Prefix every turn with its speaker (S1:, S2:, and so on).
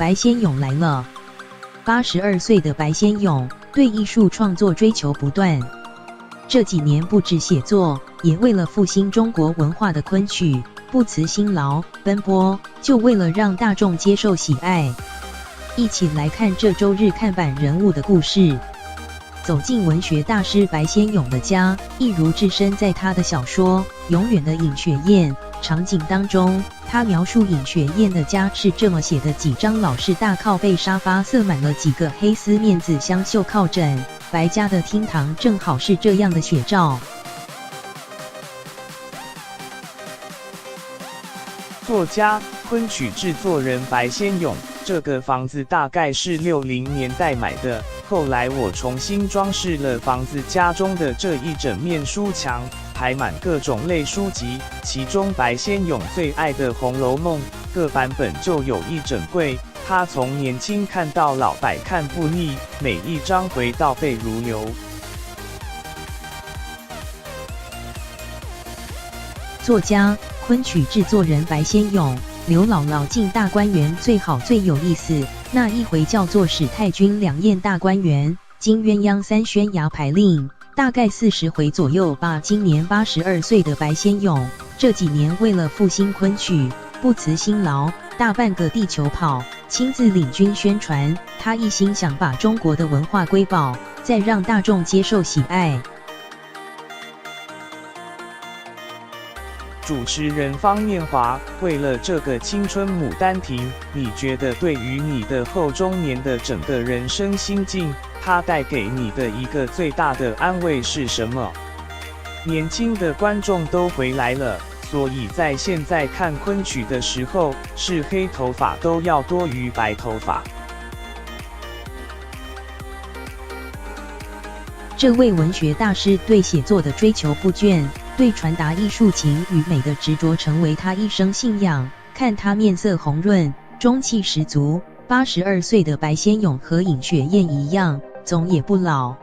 S1: 白先勇来了。82岁的白先勇对艺术创作追求不断，这几年不止写作，也为了复兴中国文化的昆曲不辞辛劳奔波，就为了让大众接受喜爱。一起来看这周日看板人物的故事。走进文学大师白先勇的家，一如置身在他的小说《永远的尹雪艳》场景当中。他描述尹雪艳的家是这么写的：几张老式大靠背沙发塞满了几个黑丝面紫香绣靠枕，白家的厅堂正好是这样的写照。
S2: 作家、昆曲制作人白先勇，这个房子大概是60年代买的。后来我重新装饰了房子家中的这一整面书墙，排满各种类书籍，其中白先勇最爱的《红楼梦》各版本就有一整柜。他从年轻看到老，百看不腻，每一章回到背如流。
S1: 作家、昆曲制作人白先勇，刘姥姥进大观园最好最有意思，那一回叫做史太君两宴大观园，金鸳鸯三宣衙牌令，大概40回左右吧。今年82岁的白先勇，这几年为了复兴昆曲，不辞辛劳，大半个地球跑，亲自领军宣传。他一心想把中国的文化瑰宝，再让大众接受喜爱。
S2: 主持人方念华，为了这个青春牡丹亭，你觉得对于你的后中年的整个人生心境，它带给你的一个最大的安慰是什么？年轻的观众都回来了，所以在现在看昆曲的时候，是黑头发都要多于白头发。
S1: 这位文学大师对写作的追求不倦，对传达艺术情与美的执着成为他一生信仰。看他面色红润，中气十足。82岁的白先勇和尹雪艳一样，总也不老。